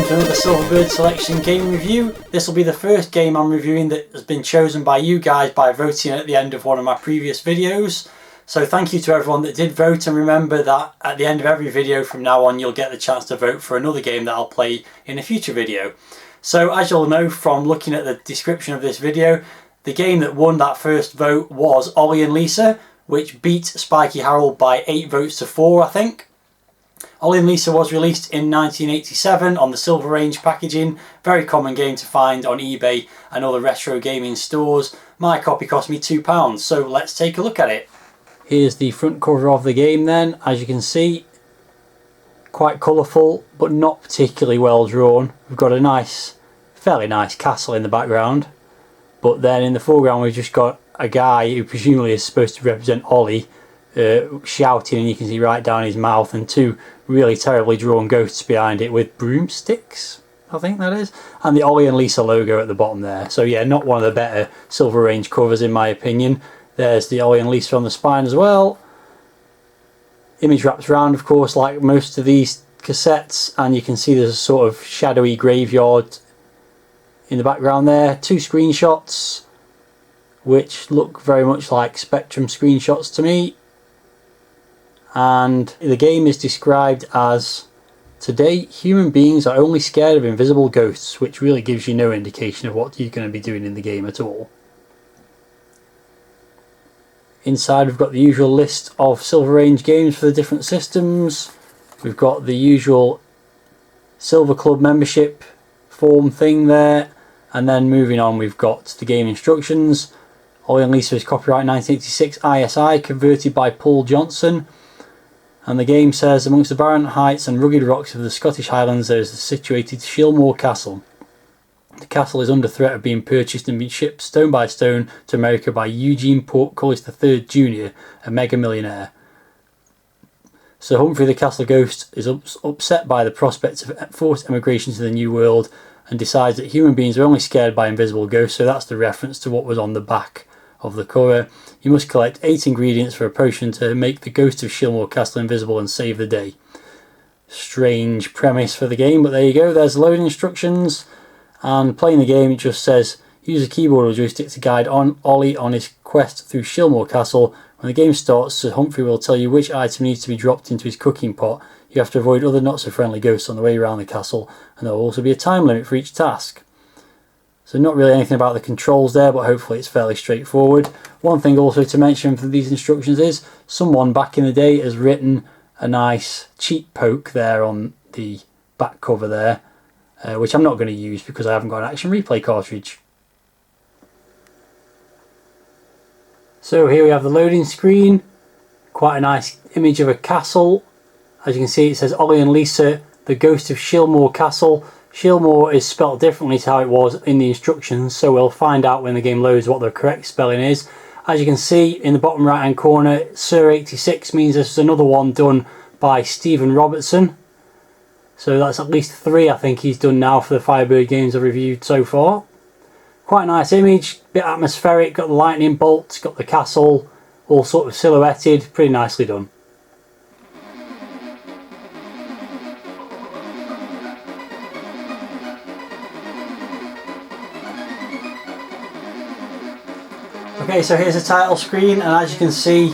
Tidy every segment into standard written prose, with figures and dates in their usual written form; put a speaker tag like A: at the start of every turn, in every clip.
A: to another Silverbird Selection game review. This will be the first game I'm reviewing that has been chosen by you guys by voting at the end of one of my previous videos. So thank you to everyone that did vote, and remember that at the end of every video from now on you'll get the chance to vote for another game that I'll play in a future video. So as you'll know from looking at the description of this video, the game that won that first vote was Olli and Lissa, which beat Spiky Harold by 8 votes to 4, I think. Olli and Lissa was released in 1987 on the Silver Range packaging. Very common game to find on eBay and other retro gaming stores. My copy cost me £2, so let's take a look at it. Here's the front cover of the game then. As you can see, quite colourful but not particularly well drawn. We've got a fairly nice castle in the background, but then in the foreground we've just got a guy who presumably is supposed to represent Olli shouting, and you can see right down his mouth, and 2 really terribly drawn ghosts behind it with broomsticks, I think that is, and the Olli and Lissa logo at the bottom there. So yeah, not one of the better Silver Range covers in my opinion. There's the Olli and Lissa on the spine as well. Image wraps around, of course, like most of these cassettes, and you can see there's a sort of shadowy graveyard in the background there. 2 screenshots which look very much like Spectrum screenshots to me. And the game is described as, today human beings are only scared of invisible ghosts, which really gives you no indication of what you're going to be doing in the game at all. Inside we've got the usual list of Silver Range games for the different systems. We've got the usual Silver Club membership form thing there, and then moving on we've got the game instructions. Olli and Lissa is copyright 1986 ISI, converted by Paul Johnson. And the game says, amongst the barren heights and rugged rocks of the Scottish Highlands there is the situated Shilmore Castle. The castle is under threat of being purchased and being shipped stone by stone to America by Eugene Portcullis III Jr., a mega millionaire. Sir Humphrey the Castle Ghost is upset by the prospects of forced emigration to the New World and decides that human beings are only scared by invisible ghosts, so that's the reference to what was on the back of the cover. You must collect 8 ingredients for a potion to make the ghost of Shilmore Castle invisible and save the day. Strange premise for the game, but there you go. There's loading instructions, and playing the game it just says use a keyboard or joystick to guide Olli on his quest through Shilmore Castle. When the game starts, Sir Humphrey will tell you which item needs to be dropped into his cooking pot. You have to avoid other not so friendly ghosts on the way around the castle, and there will also be a time limit for each task. So not really anything about the controls there, but hopefully it's fairly straightforward. One thing also to mention for these instructions is someone back in the day has written a nice cheat poke there on the back cover there, which I'm not going to use because I haven't got an action replay cartridge. So here we have the loading screen, quite a nice image of a castle. As you can see it says Olli and Lissa, the ghost of Shilmore Castle. Shilmore is spelled differently to how it was in the instructions, so we'll find out when the game loads what the correct spelling is. As you can see in the bottom right hand corner, Sir 86 means this is another one done by Stephen Robertson. So that's at least 3 I think he's done now for the Firebird games I've reviewed so far. Quite a nice image, bit atmospheric, got the lightning bolts, got the castle, all sort of silhouetted, pretty nicely done. Okay, so here's the title screen, and as you can see,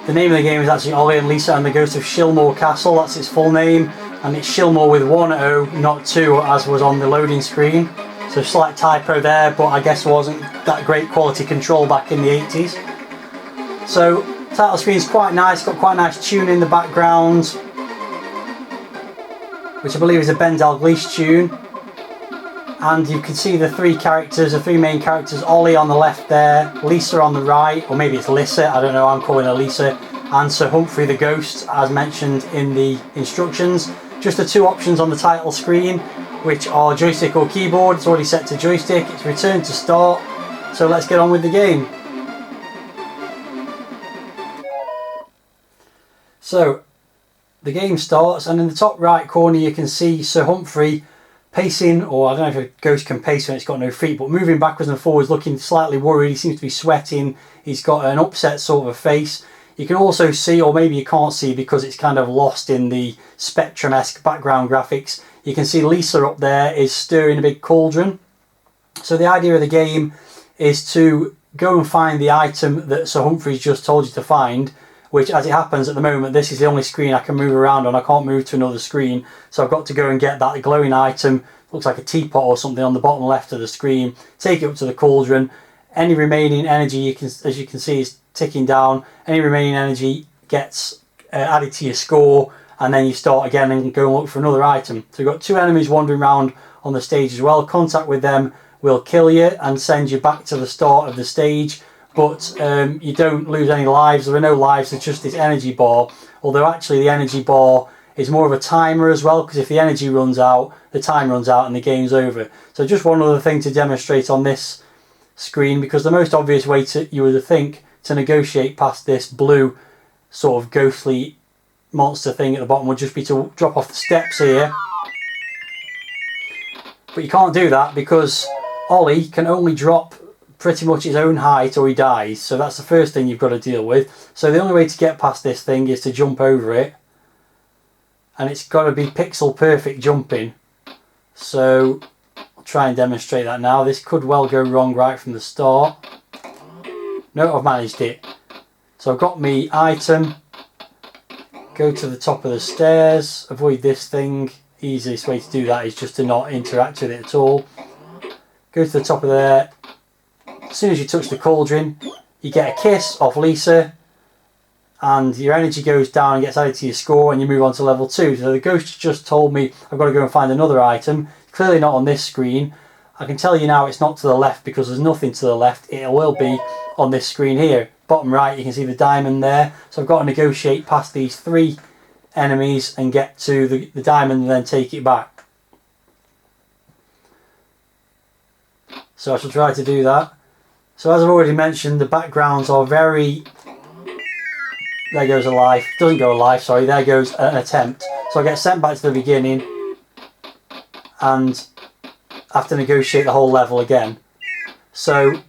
A: the name of the game is actually Olli and Lissa and the Ghost of Shilmore Castle. That's its full name, and it's Shilmore with 1 O, not 2, as was on the loading screen. So slight typo there, but I guess wasn't that great quality control back in the 80s. So title screen's quite nice, got quite a nice tune in the background, which I believe is a Ben Dalglish tune. And you can see the 3 characters, the 3 main characters, Olli on the left there, Lissa on the right, or maybe it's Lissa, I don't know, I'm calling her Lissa, and Sir Humphrey the Ghost, as mentioned in the instructions. Just the 2 options on the title screen, which are joystick or keyboard. It's already set to joystick, it's return to start, so let's get on with the game. So, the game starts, and in the top right corner you can see Sir Humphrey pacing, or I don't know if a ghost can pace when it's got no feet, but moving backwards and forwards, looking slightly worried. He seems to be sweating, he's got an upset sort of a face. You can also see, or maybe you can't see because it's kind of lost in the Spectrum-esque background graphics, you can see Lissa up there is stirring a big cauldron. So the idea of the game is to go and find the item that Sir Humphrey's just told you to find, which, as it happens at the moment, this is the only screen I can move around on. I can't move to another screen, so I've got to go and get that glowing item. Looks like a teapot or something on the bottom left of the screen. Take it up to the cauldron. Any remaining energy, as you can see, is ticking down. Any remaining energy gets added to your score, and then you start again and go and look for another item. So we've got 2 enemies wandering around on the stage as well. Contact with them will kill you and send you back to the start of the stage, but you don't lose any lives. There are no lives, it's just this energy bar, although actually the energy bar is more of a timer as well, because if the energy runs out, the time runs out and the game's over. So just one other thing to demonstrate on this screen, because the most obvious way you would think to negotiate past this blue sort of ghostly monster thing at the bottom would just be to drop off the steps here, but you can't do that because Ollie can only drop pretty much his own height or he dies. So that's the first thing you've got to deal with. So the only way to get past this thing is to jump over it, and it's got to be pixel perfect jumping. So I'll try and demonstrate that now. This could well go wrong right from the start. No, I've managed it. So I've got me item, go to the top of the stairs, avoid this thing. Easiest way to do that is just to not interact with it at all. Go to the top of there. As soon as you touch the cauldron, you get a kiss off Lissa, and your energy goes down and gets added to your score, and you move on to level 2. So the ghost just told me I've got to go and find another item. Clearly not on this screen. I can tell you now it's not to the left because there's nothing to the left. It will be on this screen here. Bottom right, you can see the diamond there. So I've got to negotiate past these 3 enemies and get to the diamond and then take it back. So I shall try to do that. So as I've already mentioned, the backgrounds are very... There goes a life. Doesn't go a life, sorry. There goes an attempt. So I get sent back to the beginning and have to negotiate the whole level again. So, as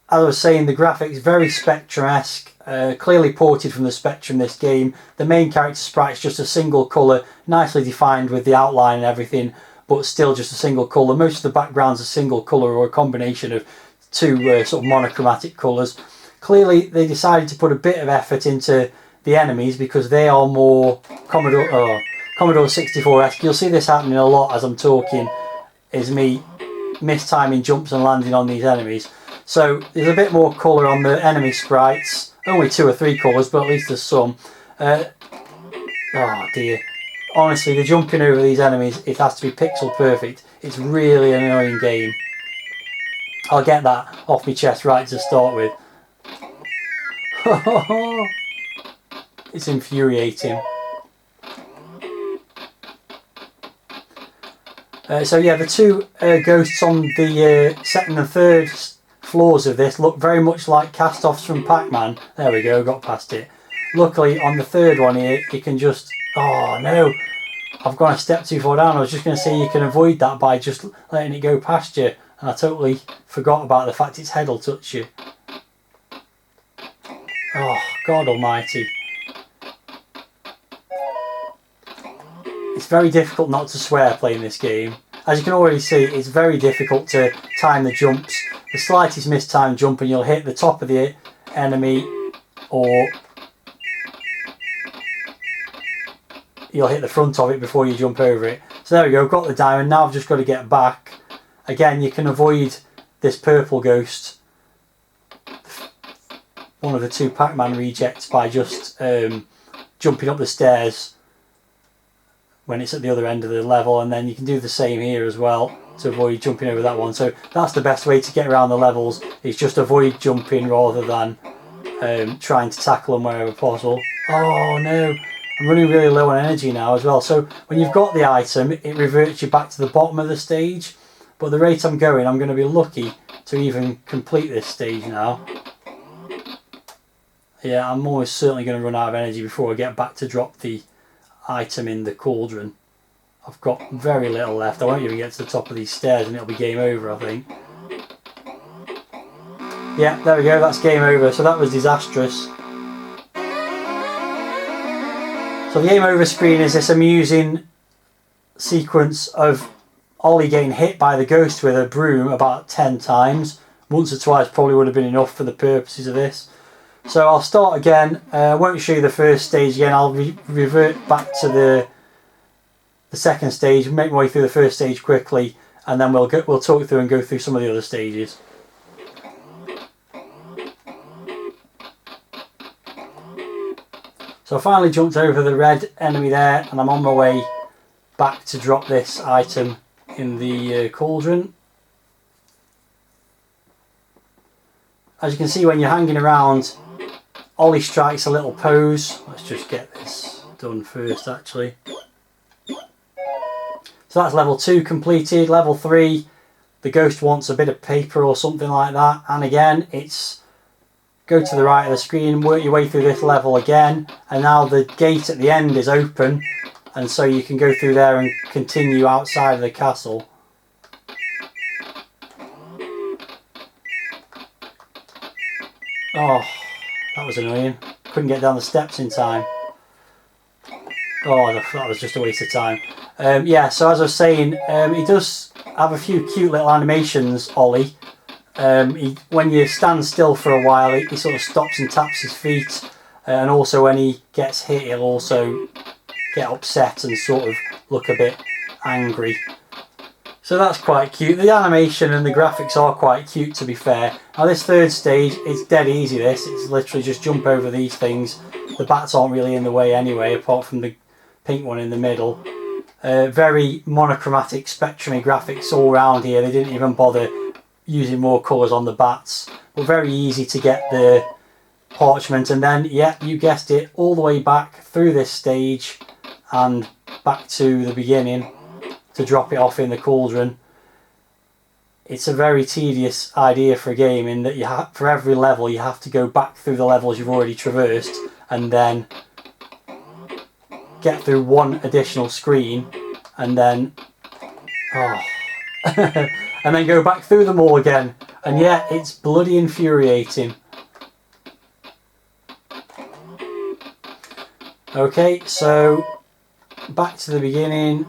A: I was saying, the graphics very Spectrum-esque, clearly ported from the Spectrum this game. The main character sprite is just a single colour, nicely defined with the outline and everything, but still just a single colour. Most of the backgrounds are single colour or a combination of 2 sort of monochromatic colours. Clearly they decided to put a bit of effort into the enemies because they are more Commodore 64-esque. You'll see this happening a lot as I'm talking, is me mistiming jumps and landing on these enemies. So there's a bit more colour on the enemy sprites, only 2 or 3 colours, but at least there's some. Oh dear. Honestly, the jumping over these enemies, it has to be pixel perfect. It's really an annoying game. I'll get that off my chest right to start with. It's infuriating. So yeah, the 2 ghosts on the 2nd and 3rd floors of this look very much like cast-offs from Pac-Man. There we go, got past it. Luckily on the 3rd one here, you can just... Oh no, I've gone a step too far down. I was just going to say you can avoid that by just letting it go past you. And I totally forgot about the fact its head will touch you. Oh, God almighty. It's very difficult not to swear playing this game. As you can already see, it's very difficult to time the jumps. The slightest mistimed jump and you'll hit the top of the enemy, or you'll hit the front of it before you jump over it. So there we go, got the diamond. Now I've just got to get back. Again, you can avoid this purple ghost, one of the 2 Pac-Man rejects, by just jumping up the stairs when it's at the other end of the level, and then you can do the same here as well to avoid jumping over that one. So that's the best way to get around the levels, is just avoid jumping rather than trying to tackle them wherever possible. Oh no, I'm running really low on energy now as well. So when you've got the item, it reverts you back to the bottom of the stage, but the rate I'm going, I'm going to be lucky to even complete this stage now. Yeah, I'm almost certainly going to run out of energy before I get back to drop the item in the cauldron. I've got very little left. I won't even get to the top of these stairs and it'll be game over, I think. Yeah, there we go, that's game over. So that was disastrous. So the game over screen is this amusing sequence of Ollie getting hit by the ghost with a broom about 10 times. Once or twice probably would have been enough for the purposes of this. So I'll start again. I won't show you the first stage again. I'll revert back to the second stage, make my way through the first stage quickly, and then we'll talk through and go through some of the other stages. So I finally jumped over the red enemy there, and I'm on my way back to drop this item in the cauldron. As you can see, when you're hanging around, Ollie strikes a little pose. Let's just get this done first actually. So that's level 2 completed. Level 3, the ghost wants a bit of paper or something like that, and again it's go to the right of the screen, work your way through this level again, and now the gate at the end is open, and so you can go through there and continue outside of the castle. Oh, that was annoying. Couldn't get down the steps in time. Oh, that was just a waste of time. Yeah, so as I was saying, he does have a few cute little animations, Ollie. When you stand still for a while, he sort of stops and taps his feet. And also when he gets hit, he'll also get upset and sort of look a bit angry. So that's quite cute. The animation and the graphics are quite cute, to be fair. Now this third stage, it's dead easy this. It's literally just jump over these things. The bats aren't really in the way anyway, apart from the pink one in the middle. Very monochromatic, spectrumy graphics all around here. They didn't even bother using more colours on the bats. But very easy to get the parchment. And then, yeah, you guessed it, all the way back through this stage and back to the beginning to drop it off in the cauldron. It's a very tedious idea for a game in that for every level you have to go back through the levels you've already traversed and then get through one additional screen and then and then go back through them all again. And yeah, it's bloody infuriating. Okay, so back to the beginning.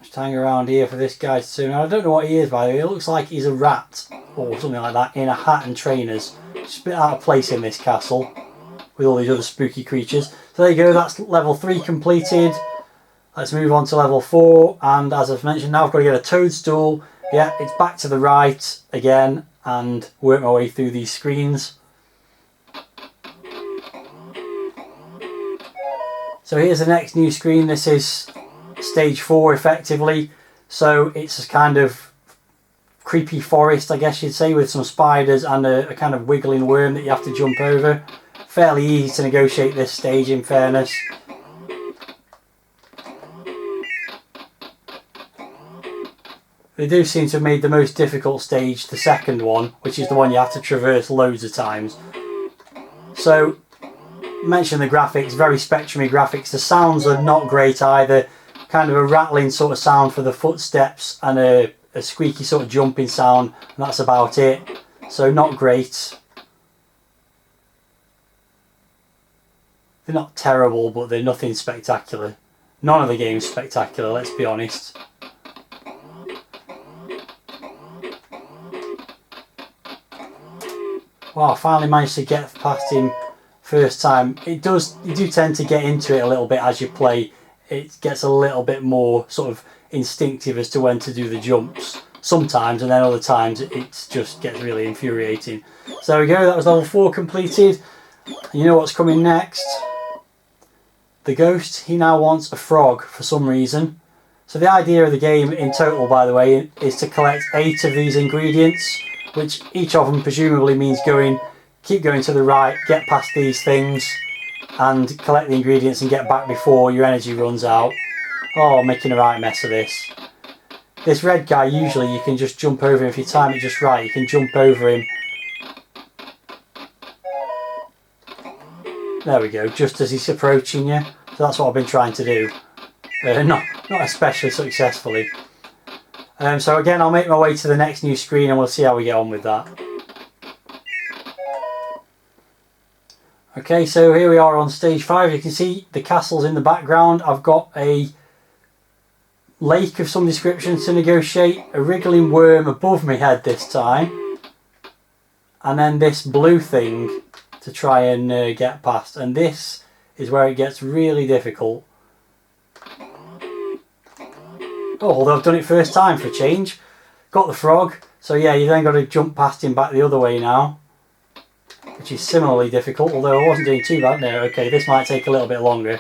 A: Just hang around here for this guy soon. I don't know what he is, by the way. It looks like he's a rat or something like that in a hat and trainers. Just a bit out of place in this castle with all these other spooky creatures. So there you go, that's level 3 completed. Let's move on to level 4, and as I've mentioned, now I've got to get a toadstool. Yeah, it's back to the right again and work my way through these screens. So here's the next new screen. This is stage 4 effectively. So it's a kind of creepy forest, I guess you'd say, with some spiders and a kind of wiggling worm that you have to jump over. Fairly easy to negotiate this stage, in fairness. They do seem to have made the most difficult stage the second one, which is the one you have to traverse loads of times. So, mention the graphics, very spectrumy graphics. The sounds are not great either. Kind of a rattling sort of sound for the footsteps and a squeaky sort of jumping sound, and that's about it. So not great. They're not terrible, but they're nothing spectacular. None of the game's spectacular, let's be honest. Wow, I finally managed to get past him first time. You do tend to get into it a little bit as you play. It gets a little bit more sort of instinctive as to when to do the jumps sometimes, and then other times it just gets really infuriating. So there we go, that was level 4 completed. And you know what's coming next? The ghost, he now wants a frog for some reason. So the idea of the game in total, by the way, is to collect 8 of these ingredients, which each of them presumably means keep going to the right, get past these things, and collect the ingredients and get back before your energy runs out. Oh, I'm making a right mess of this. This red guy, usually you can just jump over him if you time it just right. You can jump over him. There we go, just as he's approaching you. So that's what I've been trying to do. Not especially successfully. So again, I'll make my way to the next new screen and we'll see how we get on with that. Okay, so here we are on stage 5. You can see the castle's in the background. I've got a lake of some description to negotiate, a wriggling worm above my head this time, and then this blue thing to try and get past. And this is where it gets really difficult. Oh, although I've done it first time for a change. Got the frog. So yeah, you then got to jump past him back the other way now, which is similarly difficult, although I wasn't doing too bad there. Okay, this might take a little bit longer.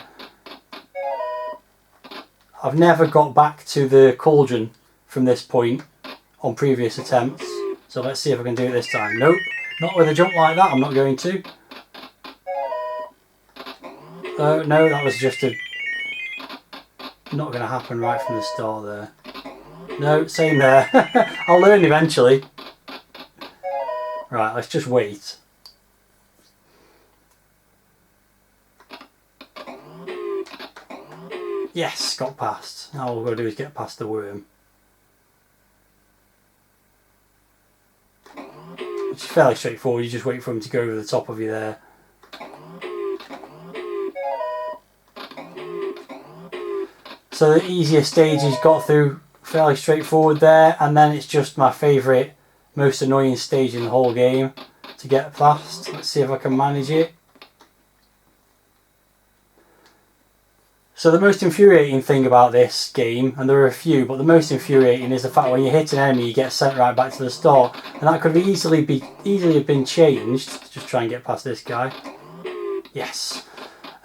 A: I've never got back to the cauldron from this point on previous attempts, so let's see if I can do it this time. Nope, not with a jump like that, I'm not going to. Oh no, that was just not going to happen right from the start there. No, same there. I'll learn eventually. Right, let's just wait. Yes, got past. Now all we've got to do is get past the worm. Which is fairly straightforward, you just wait for him to go over the top of you there. So the easier stages got through fairly straightforward there, and then it's just my favourite, most annoying stage in the whole game to get past. Let's see if I can manage it. So the most infuriating thing about this game, and there are a few, but the most infuriating is the fact when you hit an enemy you get sent right back to the start, and that could easily have been changed. Just try and get past this guy. Yes.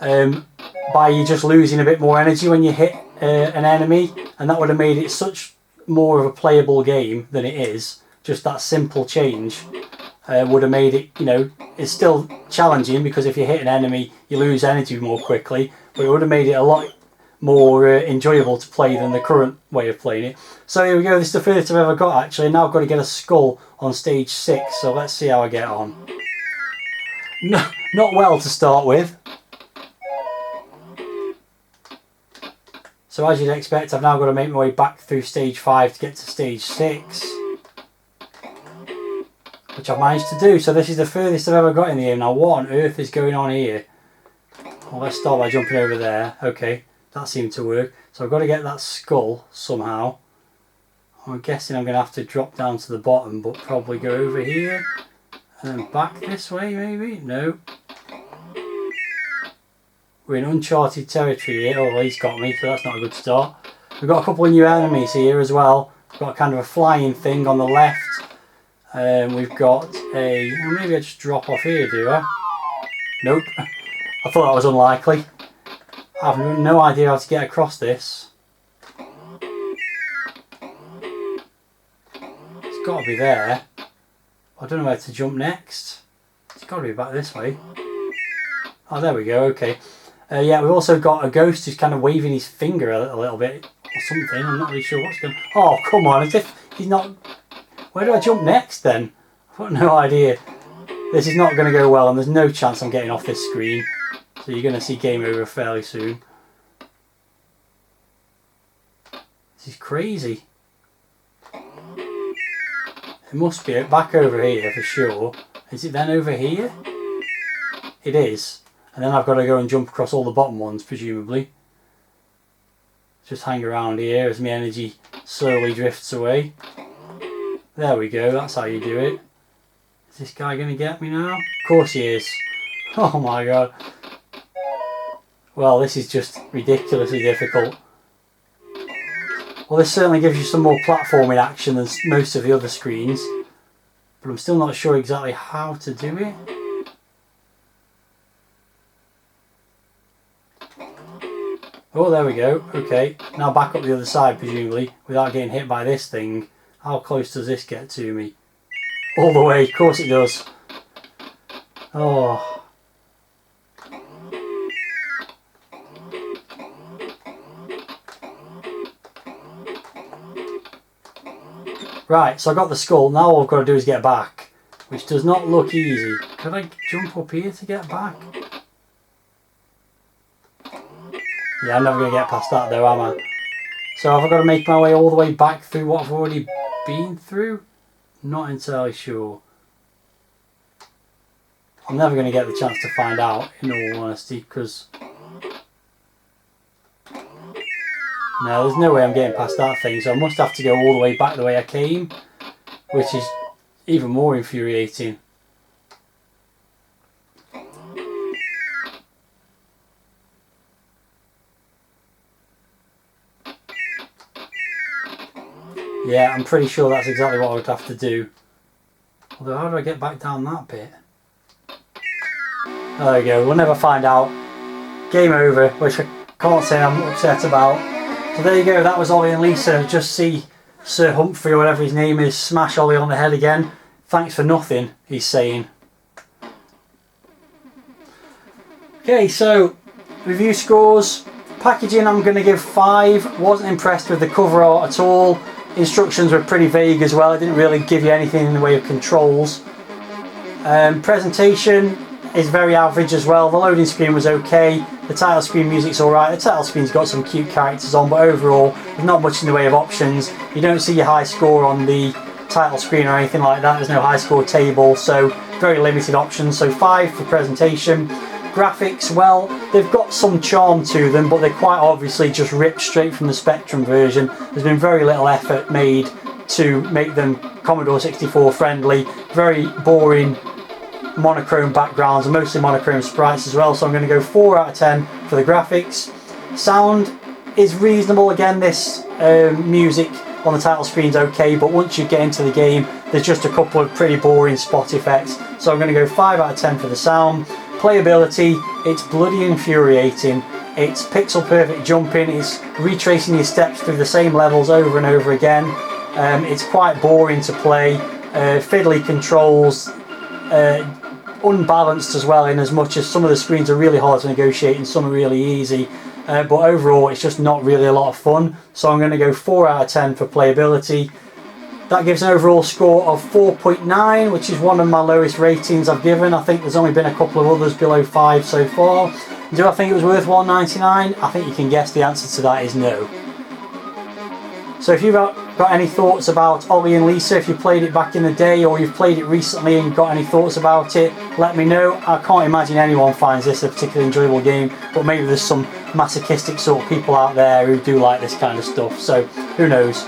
A: By you just losing a bit more energy when you hit an enemy, and that would have made it such more of a playable game than it is. Just that simple change would have made it, you know, it's still challenging because if you hit an enemy you lose energy more quickly, but it would have made it a lot more enjoyable to play than the current way of playing it. So here we go, this is the furthest I've ever got actually. Now I've got to get a skull on stage 6, so let's see how I get on. No, not well to start with. So as you'd expect, I've now got to make my way back through stage 5 to get to stage 6. Which I've managed to do. So this is the furthest I've ever got in the game. Now what on earth is going on here? Well, let's start by jumping over there. Okay, that seemed to work. So I've got to get that skull somehow. I'm guessing I'm going to have to drop down to the bottom, but probably go over here. And then back this way maybe? No. We're in uncharted territory here. Oh, well, he's got me, so that's not a good start. We've got a couple of new enemies here as well. We've got kind of a flying thing on the left. We've got a... Well, maybe I just drop off here, do I? Nope. I thought that was unlikely. I have no idea how to get across this. It's got to be there. I don't know where to jump next. It's got to be back this way. Oh, there we go, okay. Yeah, we've also got a ghost who's kind of waving his finger a little bit or something. I'm not really sure what's going on. Oh, come on, as if he's not... Where do I jump next then? I've got no idea. This is not going to go well, and there's no chance I'm getting off this screen. So you're going to see game over fairly soon. This is crazy. It must be back over here for sure. Is it then over here? It is. And then I've got to go and jump across all the bottom ones, presumably. Just hang around here as my energy slowly drifts away. There we go, that's how you do it. Is this guy going to get me now? Of course he is. Oh my god. Well, this is just ridiculously difficult. Well, this certainly gives you some more platforming action than most of the other screens. But I'm still not sure exactly how to do it. Oh, there we go. Okay, now back up the other side, presumably, without getting hit by this thing. How close does this get to me? All the way, of course it does. Oh. Right, so I got the skull. Now all I've got to do is get back, which does not look easy. Could I jump up here to get back? Yeah, I'm never going to get past that though, am I? So have I got to make my way all the way back through what I've already been through? Not entirely sure. I'm never going to get the chance to find out, in all honesty, because... No, there's no way I'm getting past that thing, so I must have to go all the way back the way I came, which is even more infuriating. Yeah, I'm pretty sure that's exactly what I would have to do. Although, how do I get back down that bit? There we go, we'll never find out. Game over, which I can't say I'm upset about. So there you go, that was Olli and Lissa. Just see Sir Humphrey, or whatever his name is, smash Olli on the head again. Thanks for nothing, he's saying. Okay, so review scores. Packaging I'm going to give 5. Wasn't impressed with the cover art at all. Instructions were pretty vague as well. It didn't really give you anything in the way of controls. Presentation is very average as well. The loading screen was okay. The title screen music's alright. The title screen's got some cute characters on, but overall there's not much in the way of options. You don't see your high score on the title screen or anything like that. There's no high score table, so very limited options. So 5 for presentation. Graphics, well, they've got some charm to them, but they're quite obviously just ripped straight from the Spectrum version. There's been very little effort made to make them Commodore 64 friendly. Very boring monochrome backgrounds and mostly monochrome sprites as well, so I'm going to go 4 out of 10 for the graphics. Sound is reasonable. Again, this music on the title screen is okay, but once you get into the game there's just a couple of pretty boring spot effects, so I'm going to go 5 out of 10 for the sound. Playability, it's bloody infuriating. It's pixel perfect jumping, it's retracing your steps through the same levels over and over again. It's quite boring to play, fiddly controls, unbalanced as well, in as much as some of the screens are really hard to negotiate and some are really easy. But overall it's just not really a lot of fun, so I'm going to go 4 out of 10 for playability. That gives an overall score of 4.9, which is one of my lowest ratings I've given. I think there's only been a couple of others below 5 so far. Do I think it was worth $1.99? I think you can guess the answer to that is no. So if you've got any thoughts about Olli and Lissa, if you played it back in the day or you've played it recently and got any thoughts about it, let me know. I can't imagine anyone finds this a particularly enjoyable game, but maybe there's some masochistic sort of people out there who do like this kind of stuff, so who knows.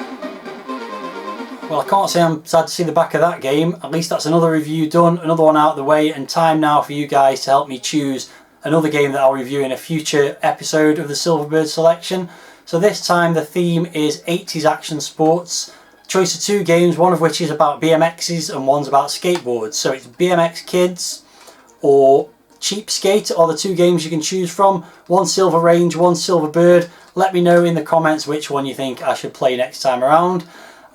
A: Well, I can't say I'm sad to see the back of that game. At least that's another review done, another one out of the way, and time now for you guys to help me choose another game that I'll review in a future episode of the Silverbird Selection. So this time the theme is 80s action sports. Choice of 2 games, one of which is about BMXs and one's about skateboards. So it's BMX Kids or Cheap Skate are the 2 games you can choose from. One Silver Range, one Silverbird. Let me know in the comments which one you think I should play next time around.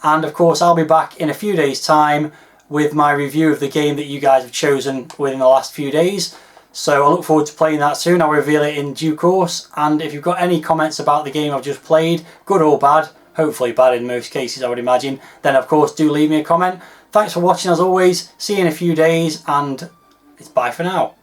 A: And of course I'll be back in a few days time with my review of the game that you guys have chosen within the last few days. So I look forward to playing that soon. I'll reveal it in due course. And if you've got any comments about the game I've just played, good or bad, hopefully bad in most cases I would imagine, then of course do leave me a comment. Thanks for watching as always. See you in a few days and it's bye for now.